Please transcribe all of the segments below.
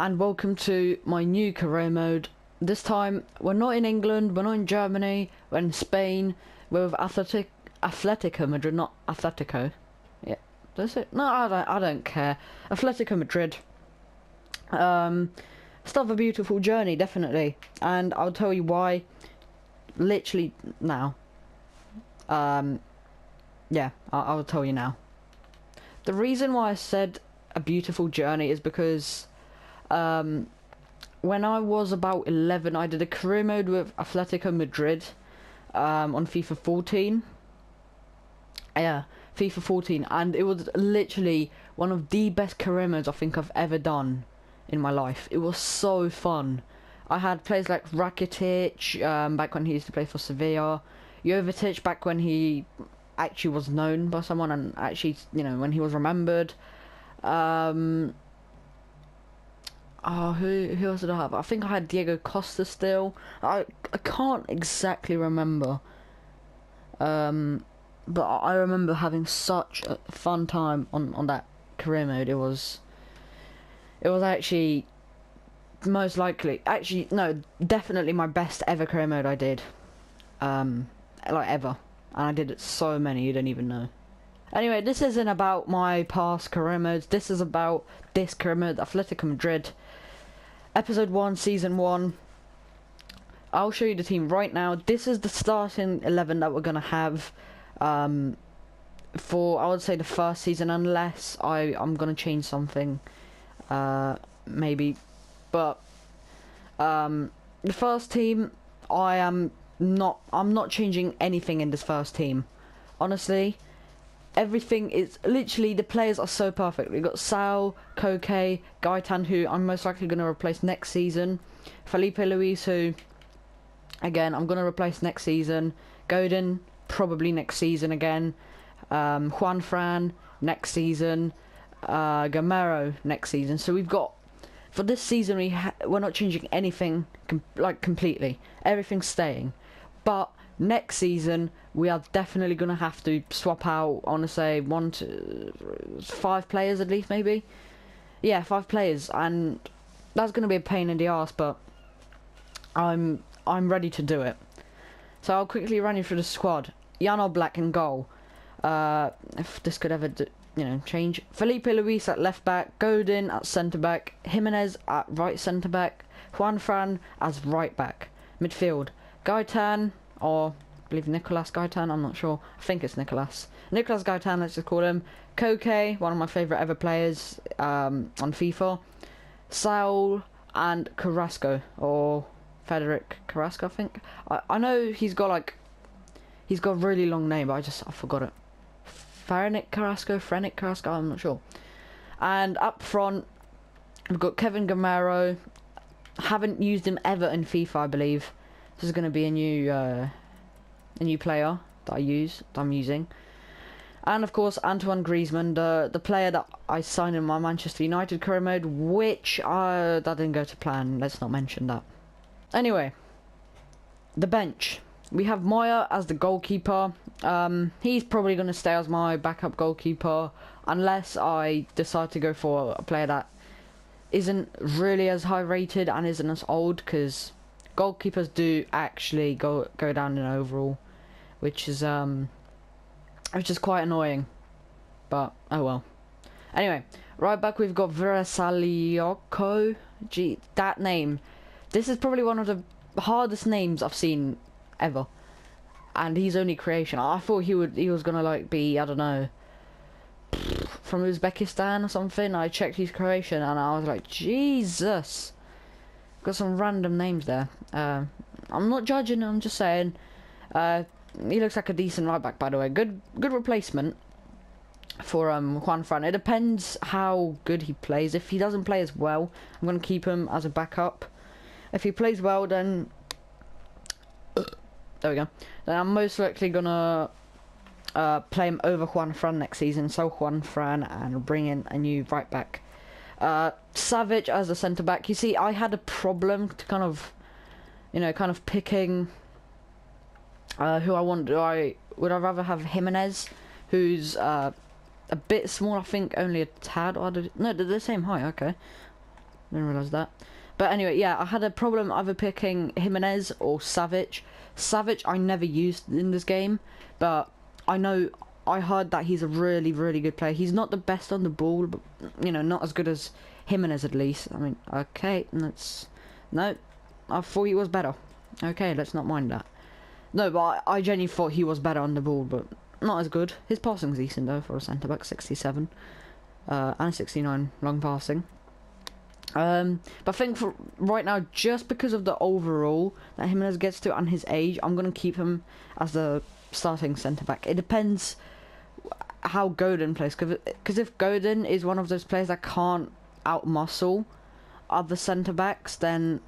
and welcome to my new career mode. This time we're not in England, we're not in Germany, we're in Spain. We're with Atletico Madrid, not Atletico. Yeah, that's it. No, I don't care. Atletico Madrid. Still have a beautiful journey, definitely, and I'll tell you why. Literally now. Yeah, I'll tell you now. The reason why I said a beautiful journey is because when I was about 11, I did a career mode with Atletico Madrid on FIFA 14. Yeah, FIFA 14, and it was literally one of the best career modes I think I've ever done in my life. It was so fun. I had players like Rakitic back when he used to play for Sevilla, Jovetic back when he actually was known by someone and actually, you know, when he was remembered. Oh, who else did I have? I think I had Diego Costa still. I can't exactly remember. But I remember having such a fun time on that career mode. It was actually most likely, actually no, definitely my best ever career mode I did. Like ever. And I did it so many you don't even know. Anyway, this isn't about my past career modes. This is about this career mode, Atletico Madrid. Episode 1, Season 1. I'll show you the team right now. This is the starting 11 that we're going to have for, I would say, the first season, unless I'm going to change something. Maybe. But the first team, I'm not changing anything in this first team. Honestly, everything is literally, the players are so perfect. We've got Sal, Koke, Gaitan, who I'm most likely going to replace next season. Felipe Luis, who again I'm going to replace next season. Godin, probably next season again. Juan Fran next season. Gamero next season. So we've got, for this season we're not changing anything completely. Everything's staying. But next season we are definitely going to have to swap out, I want to say 1 to 5 players at least, maybe. Yeah, 5 players, and that's going to be a pain in the arse, but I'm ready to do it. So I'll quickly run you through the squad. Jan Oblak in goal. If this could ever change. Felipe Luis at left back, Godin at centre back, Jimenez at right centre back, Juan Fran as right back. Midfield, Gaitan, or I believe Nicolas Gaitan, I'm not sure. I think it's Nicolas Gaitan, let's just call him. Koke, one of my favourite ever players on FIFA. Saul and Carrasco, or Frederic Carrasco, I think. I know he's got a really long name, but I forgot it. Frenic Carrasco, I'm not sure. And up front, we've got Kevin Gamero. Haven't used him ever in FIFA, I believe. This is going to be a new player that I'm using. And of course, Antoine Griezmann, the player that I signed in my Manchester United career mode, which that didn't go to plan. Let's not mention that. Anyway, the bench. We have Moya as the goalkeeper. He's probably going to stay as my backup goalkeeper unless I decide to go for a player that isn't really as high rated and isn't as old, because goalkeepers do actually go down in overall, which is quite annoying, but oh well. Anyway, right back we've got Verasalioko. Gee, that name. This is probably one of the hardest names I've seen ever, and he's only creation. I thought he was gonna be, I don't know, from Uzbekistan or something. I checked his Croatian and I was like, Jesus, got some random names there. I'm not judging, I'm just saying. He looks like a decent right back, by the way. Good replacement for Juan Fran. It depends how good he plays. If he doesn't play as well, I'm gonna keep him as a backup. If he plays well, then there we go. Then I'm most likely gonna play him over Juan Fran next season. So Juan Fran, and bring in a new right back. Savic as a centre back. You see, I had a problem to kind of picking who I want. Would I rather have Jimenez, who's a bit small, I think only a tad, or no, they're the same height, okay. Didn't realise that. But anyway, yeah, I had a problem either picking Jimenez or Savic. Savic I never used in this game, but I heard that he's a really, really good player. He's not the best on the ball, but, you know, not as good as Jimenez at least. I mean, okay, no, I thought he was better. Okay, let's not mind that. No, but I genuinely thought he was better on the ball, but not as good. His passing's decent though for a centre-back, 67. And 69 long passing. But I think for right now, just because of the overall that Jimenez gets to and his age, I'm going to keep him as the starting centre-back. It depends how Godin plays, because if Godin is one of those players that can't out-muscle other centre-backs, then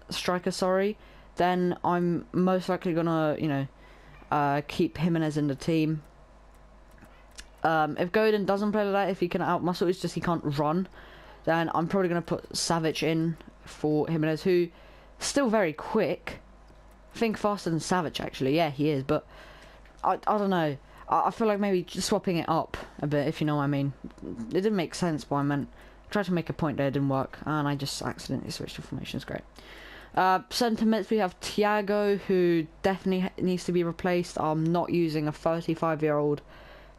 striker, sorry, then I'm most likely gonna, you know, keep Jimenez in the team. If Godin doesn't play like that, if he can out-muscle, it's just he can't run, then I'm probably gonna put Savic in for Jimenez, who still very quick. I think faster than Savic actually. Yeah, he is, but I don't know. I feel like maybe just swapping it up a bit, if you know what I mean. It didn't make sense, but I meant tried to make a point there, it didn't work, and I just accidentally switched to formation. It's great. Centre mids, we have Thiago, who definitely needs to be replaced. I'm not using a 35-year-old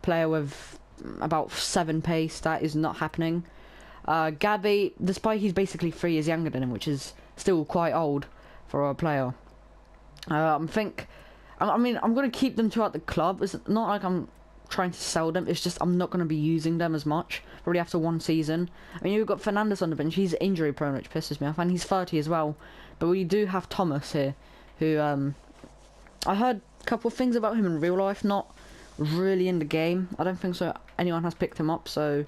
player with about 7 pace. That is not happening. Gabby, despite he's basically 3 years younger than him, which is still quite old for a player. I mean, I'm going to keep them throughout the club. It's not like I'm trying to sell them. It's just I'm not going to be using them as much, probably after 1 season. I mean, you've got Fernandes on the bench. He's injury prone, which pisses me off, and he's 30 as well. But we do have Thomas here, who I heard a couple of things about him in real life, not really in the game. I don't think so anyone has picked him up, so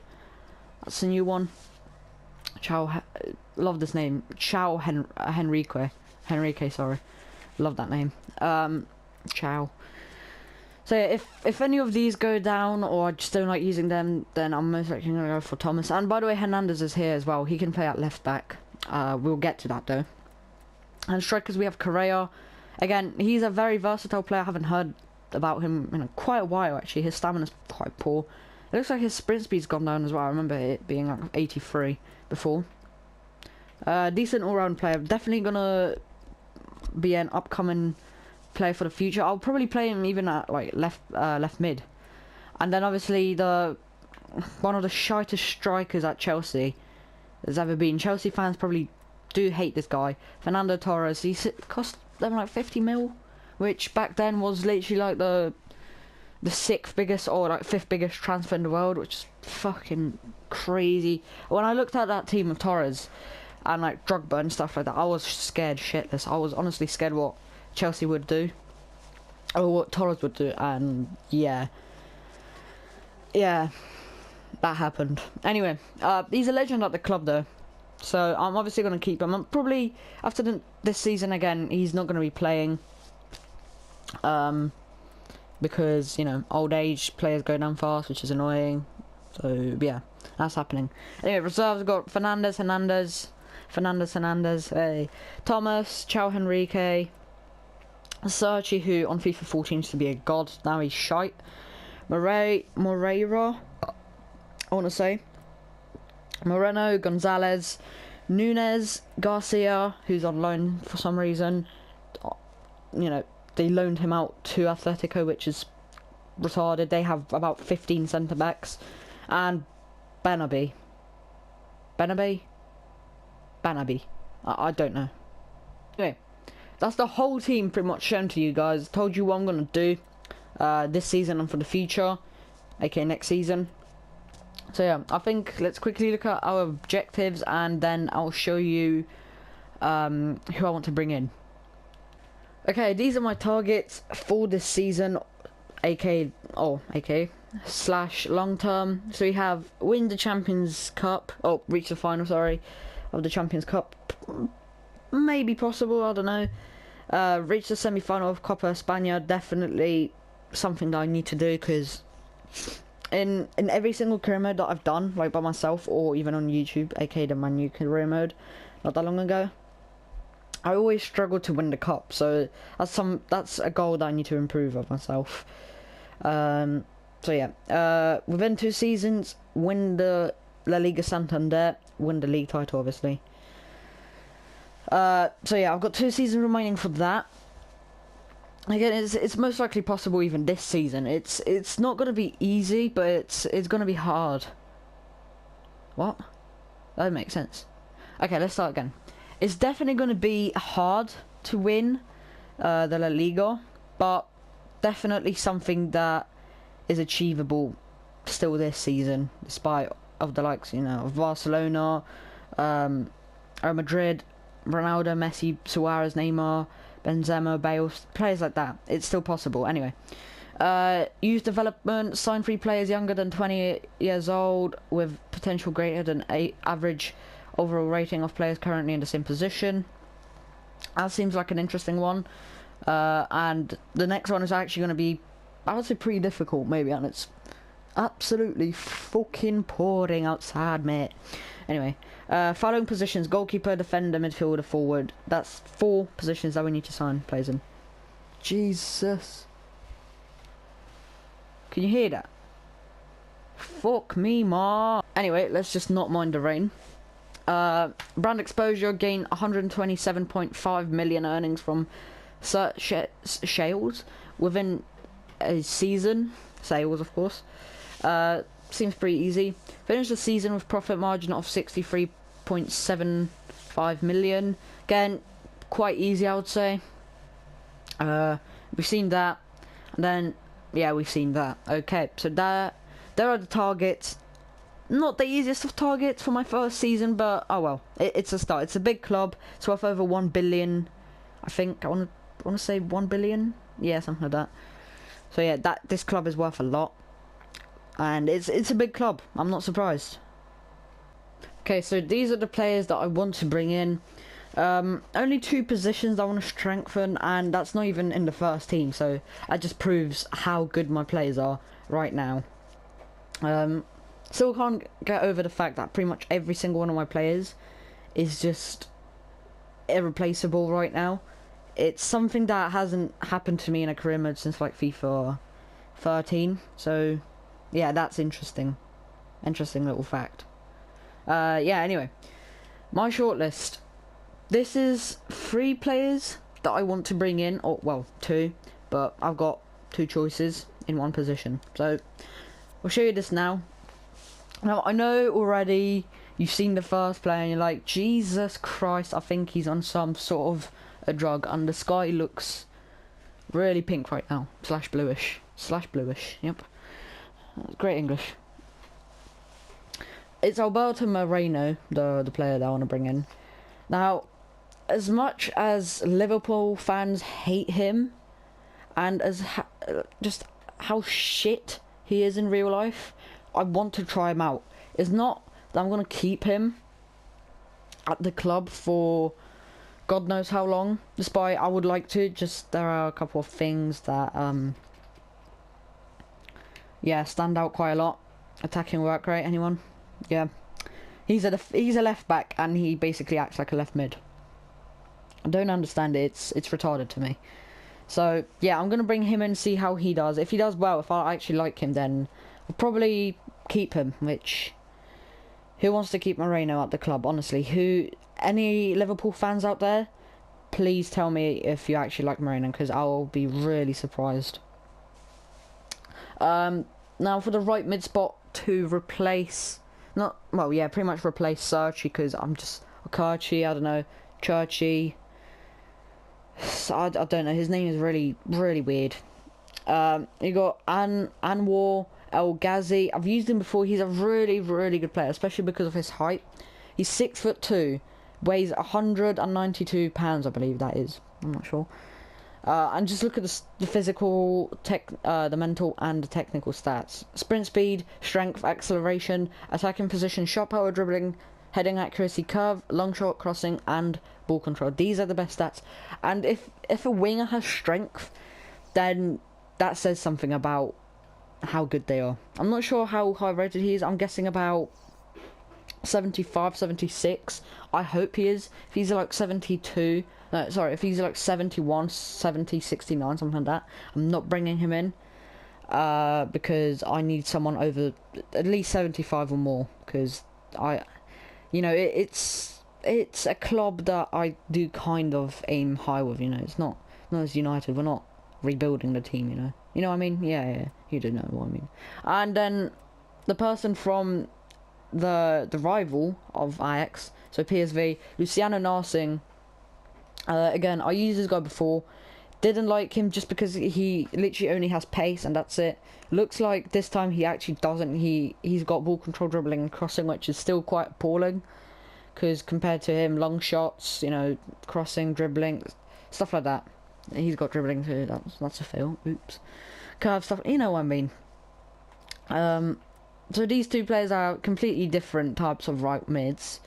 that's a new one. Love this name, Henrique, sorry, love that name. Chow. So yeah, if any of these go down or I just don't like using them, then I'm most likely going to go for Thomas. And by the way, Hernandez is here as well. He can play at left back. We'll get to that though. And strikers, we have Correa. Again, he's a very versatile player. I haven't heard about him in quite a while actually. His stamina's quite poor. It looks like his sprint speed's gone down as well. I remember it being like 83 before. Decent all-round player. Definitely gonna be an upcoming player for the future. I'll probably play him even at like left mid. And then obviously one of the shittest strikers at Chelsea there's ever been. Chelsea fans probably do hate this guy, Fernando Torres. He cost them like 50 mil, which back then was literally like the 6th biggest or like 5th biggest transfer in the world, which is fucking crazy. When I looked at that team of Torres and like Drogba and stuff like that, I was scared shitless. I was honestly scared what Chelsea would do or what Torres would do, and yeah, that happened. Anyway, he's a legend at the club though, so I'm obviously going to keep him. I'm probably after this season again, he's not going to be playing because, you know, old age, players go down fast, which is annoying. So yeah, that's happening. Anyway, reserves, we've got Fernandes, hey, Thomas, Chao Henrique, Sergi, who on FIFA 14 used to be a god, now he's shite. Moreira, I want to say. Moreno, Gonzalez, Nunes, Garcia, who's on loan for some reason. You know, they loaned him out to Atletico, which is retarded. They have about 15 centre-backs. And Banabi. I don't know. Anyway, that's the whole team pretty much shown to you guys. Told you what I'm going to do this season and for the future, aka next season. So yeah, I think let's quickly look at our objectives and then I'll show you who I want to bring in. Okay, these are my targets for this season, aka slash long term. So we have win the Champions Cup, reach the final, sorry, of the Champions Cup. Maybe possible, I don't know. Reach the semi-final of Copa España, definitely something that I need to do, because in every single career mode that I've done, like by myself or even on YouTube, aka the Man U career mode, not that long ago, I always struggle to win the cup. So that's a goal that I need to improve of myself. So yeah, within 2 seasons, win the La Liga Santander, win the league title, obviously. So yeah, I've got 2 seasons remaining for that. Again, it's most likely possible even this season. It's not gonna be easy, but it's gonna be hard. What? That makes sense. Okay, let's start again. It's definitely gonna be hard to win the La Liga, but definitely something that is achievable still this season, despite of the likes, you know, of Barcelona, Real Madrid, Ronaldo, Messi, Suarez, Neymar, Benzema, Bale, players like that. It's still possible. Anyway, youth development, sign 3 players younger than 20 years old with potential greater than average overall rating of players currently in the same position. That seems like an interesting one. And the next one is actually going to be, I would say, pretty difficult, maybe, and it's absolutely fucking pouring outside, mate. Anyway, following positions: goalkeeper, defender, midfielder, forward. That's 4 positions that we need to sign players in. Jesus. Can you hear that? Fuck me, ma. Anyway, let's just not mind the rain. Brand exposure, gain 127.5 million earnings from Shales within a season. Sales, of course. Seems pretty easy. Finish the season with profit margin of 63.75 million. Again, quite easy, I would say. We've seen that. And then, yeah, we've seen that. Okay, so there are the targets. Not the easiest of targets for my first season, but oh well. It's a start. It's a big club. It's worth over 1 billion. I think I want to say 1 billion. Yeah, something like that. So yeah, this club is worth a lot, and it's a big club. I'm not surprised. Okay, so these are the players that I want to bring in. Only 2 positions I want to strengthen, and that's not even in the first team. So that just proves how good my players are right now. Still can't get over the fact that pretty much every single one of my players is just irreplaceable right now. It's something that hasn't happened to me in a career mode since like FIFA 13. So yeah, that's interesting. Interesting little fact. Yeah, anyway. My shortlist. This is 3 players that I want to bring in. Or, well, 2. But I've got 2 choices in 1 position. So I'll show you this now. Now, I know already you've seen the first player and you're like, Jesus Christ, I think he's on some sort of a drug, and the sky looks really pink right now. Slash bluish. Yep. Great English. It's Alberto Moreno, the player that I want to bring in. Now, as much as Liverpool fans hate him, and as just how shit he is in real life, I want to try him out. It's not that I'm going to keep him at the club for God knows how long, despite I would like to. Just there are a couple of things that yeah, stand out quite a lot. Attacking work rate, anyone? Yeah, he's a left back, and he basically acts like a left mid. I don't understand it. It's retarded to me. So yeah, I'm gonna bring him in and see how he does. If he does well, if I actually like him, then I'll probably keep him. Which, who wants to keep Moreno at the club? Honestly, any Liverpool fans out there, please tell me if you actually like Moreno, because I'll be really surprised. Now for the right mid spot to replace, pretty much replace Searchy, because I'm just Okachi, I don't know, Churchy. I don't know, his name is really weird. You got Anwar El Ghazi. I've used him before. He's a really good player, especially because of his height. He's 6'2", weighs 192 pounds, I believe that is. I'm not sure. And just look at the physical, the mental and the technical stats. Sprint speed, strength, acceleration, attacking position, shot power, dribbling, heading accuracy, curve, long shot, crossing, and ball control. These are the best stats. And if a winger has strength, then that says something about how good they are. I'm not sure how high rated he is. I'm guessing about 75, 76. I hope he is. If he's like 72, no, sorry, if he's like 71, 70, 69, something like that, I'm not bringing him in. Because I need someone over at least 75 or more. Because it's it's a club that I do kind of aim high with, you know. It's not as United. We're not rebuilding the team, you know. You know what I mean? Yeah, you do know what I mean. And then the person from the rival of Ajax, so PSV, Luciano Narsing. Again, I used this guy before. Didn't like him just because he literally only has pace and that's it. Looks like this time he actually doesn't. He's got ball control, dribbling and crossing, which is still quite appalling. Because compared to him, long shots, you know, crossing, dribbling, stuff like that. He's got dribbling too. That's a fail. Oops. Curve stuff. You know what I mean. So these two players are completely different types of right mids.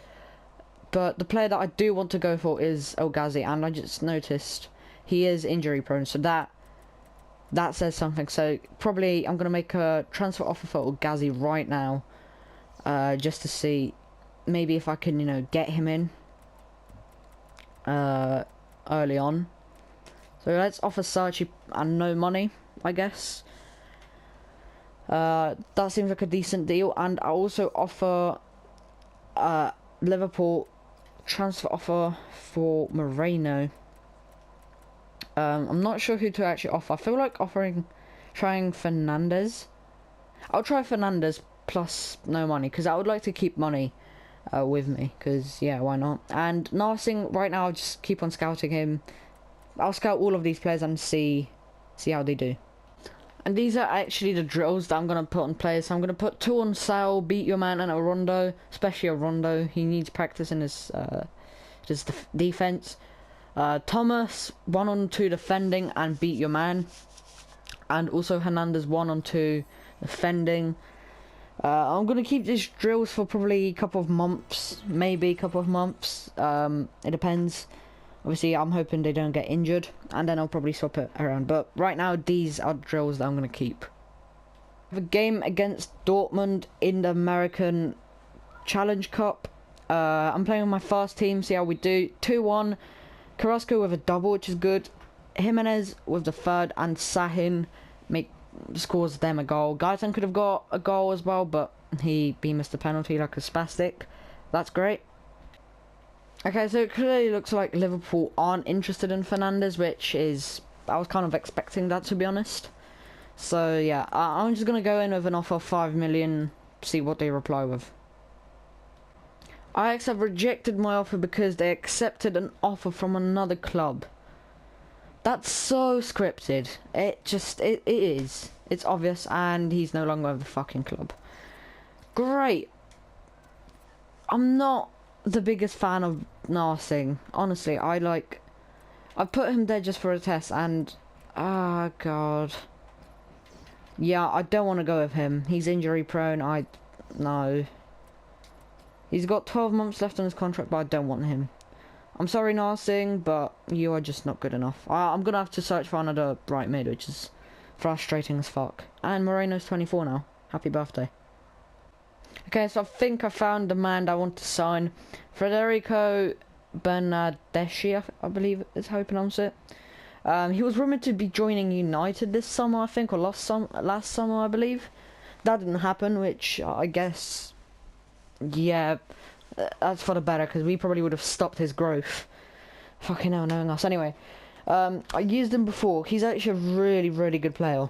But the player that I do want to go for is El Ghazi, and I just noticed he is injury prone, so that says something. So probably I'm gonna make a transfer offer for El Ghazi right now, just to see maybe if I can, you know, get him in early on. So let's offer Sachi and no money, I guess. That seems like a decent deal, and I also offer Liverpool transfer offer for Moreno. I'm not sure who to actually offer. I feel like trying Fernandez. I'll try Fernandez plus no money, because I would like to keep money with me, because yeah, why not? And Narsing, right now I'll just keep on scouting him. I'll scout all of these players and see how they do. And these are actually the drills that I'm going to put on players. So I'm going to put 2 on Sal, beat your man, and a Rondo. Especially a Rondo. He needs practice in his defense. Thomas, 1 on 2 defending and beat your man. And also Hernandez, 1 on 2 defending. I'm going to keep these drills for probably a couple of months. Maybe a couple of months. It depends. Obviously, I'm hoping they don't get injured, and then I'll probably swap it around. But right now, these are drills that I'm going to keep. I have a game against Dortmund in the American Challenge Cup. I'm playing with my first team, see how we do. 2-1. Carrasco with a double, which is good. Jimenez with the third, and Sahin scores them a goal. Gaetan could have got a goal as well, but he missed the penalty like a spastic. That's great. Okay, so it clearly looks like Liverpool aren't interested in Fernandez, which is... I was kind of expecting that, to be honest. So, yeah, I'm just going to go in with an offer of 5 million, see what they reply with. Ajax have rejected my offer because they accepted an offer from another club. That's so scripted. It is. It's obvious, and he's no longer with the fucking club. Great. I'm not the biggest fan of Narsing. Honestly, I put him there just for a test, and oh god, yeah, I don't want to go with him. He's injury prone. No. He's got 12 months left on his contract, but I don't want him. I'm sorry, Narsing, but you are just not good enough. I'm gonna have to search for another right mid, which is frustrating as fuck. And Moreno's 24 now. Happy birthday. Okay, so I think I found the man I want to sign. Federico Bernardeschi, I believe is how you pronounce it. He was rumoured to be joining United this summer, I think, or last summer, I believe. That didn't happen, which I guess, yeah, that's for the better, because we probably would have stopped his growth. Fucking hell, knowing us. Anyway, I used him before. He's actually a really, really good player.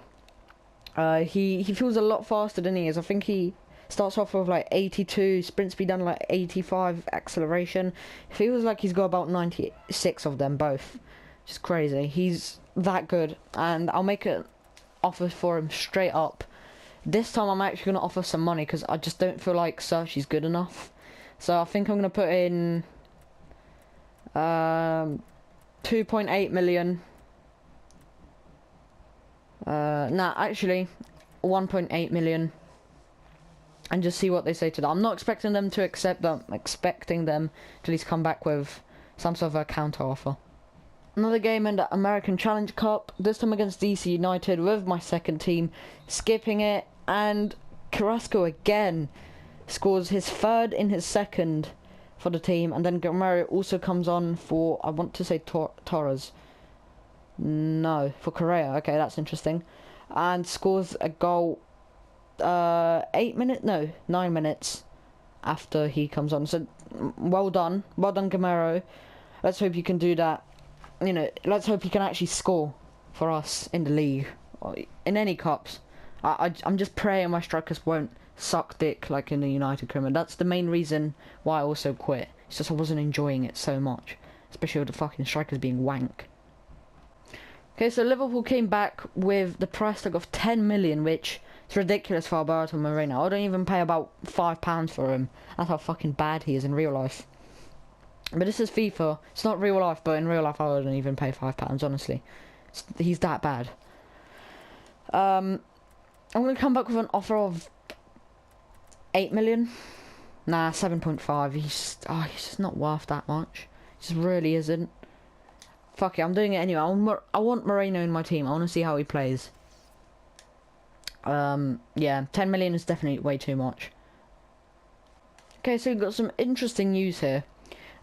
He feels a lot faster than he is. I think he starts off with like 82 sprint speed and like 85 acceleration. It feels like he's got about 96 of them both. Just crazy. He's that good, and I'll make an offer for him straight up. This time I'm actually going to offer some money, because I just don't feel like Searchy's good enough. So I think I'm going to put in 2.8 million. Nah, actually 1.8 million. And just see what they say to that. I'm not expecting them to accept that. I'm expecting them to at least come back with some sort of a counter offer. Another game in the American Challenge Cup. This time against DC United with my second team. Skipping it. And Carrasco again scores his third in his second for the team. And then Gamero also comes on for, I want to say Torres. No, for Correa. Okay, that's interesting. And scores a goal 9 minutes after he comes on. So well done. Well done, Gamero. Let's hope you can do that. You know, let's hope you can actually score for us in the league. Or in any cups. I'm just praying my strikers won't suck dick like in the United Premier. That's the main reason why I also quit. It's just I wasn't enjoying it so much. Especially with the fucking strikers being wank. Okay, so Liverpool came back with the price tag of 10 million, which is ridiculous for Alberto Moreno. I don't even pay about £5 for him. That's how fucking bad he is in real life. But this is FIFA. It's not real life, but in real life I wouldn't even pay £5, honestly. He's that bad. I'm going to come back with an offer of 8 million. Nah, 7.5. He's just not worth that much. He just really isn't. Fuck it, I'm doing it anyway. I want Moreno in my team. I want to see how he plays. Yeah, 10 million is definitely way too much. Okay, so we've got some interesting news here.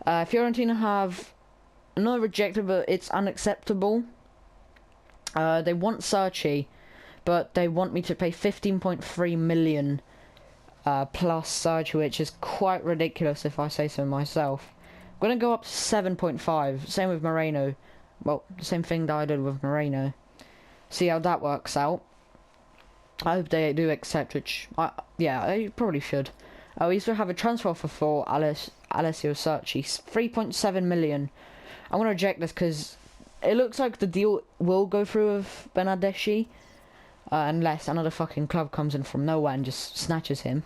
Fiorentina have not rejected, but it's unacceptable. They want Serchi, but they want me to pay 15.3 million plus Serchi, which is quite ridiculous if I say so myself. I'm going to go up to 7.5. Same with Moreno. Well, the same thing that I did with Moreno. See how that works out. I hope they do accept, which yeah, I probably should. We also have a transfer offer for Alessio Serchi, 3.7 million. I'm going to reject this because it looks like the deal will go through with Bernardeschi, unless another fucking club comes in from nowhere and just snatches him.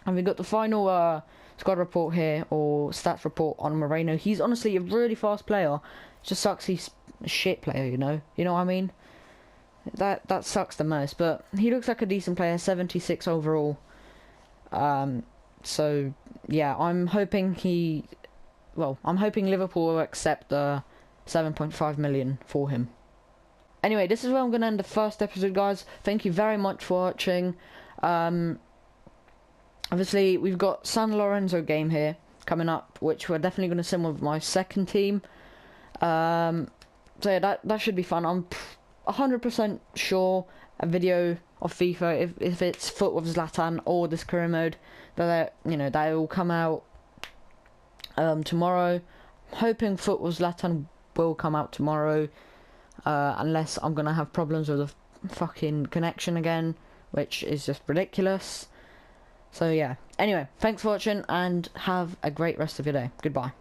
And we got the final squad report here, or stats report on Moreno. He's honestly a really fast player. It just sucks he's a shit player, you know what I mean? That sucks the most, but he looks like a decent player, 76 overall. So yeah, I'm hoping Liverpool will accept the 7.5 million for him. Anyway, this is where I'm going to end the first episode, guys. Thank you very much for watching. Obviously, we've got San Lorenzo game here coming up, which we're definitely going to sim with my second team. So yeah, that should be fun. I'm 100% sure a video of FIFA, if it's Foot with Zlatan or this career mode, that will come out tomorrow. I'm hoping Foot with Zlatan will come out tomorrow, unless I'm gonna have problems with the fucking connection again, which is just ridiculous. So yeah, anyway, thanks for watching and have a great rest of your day. Goodbye.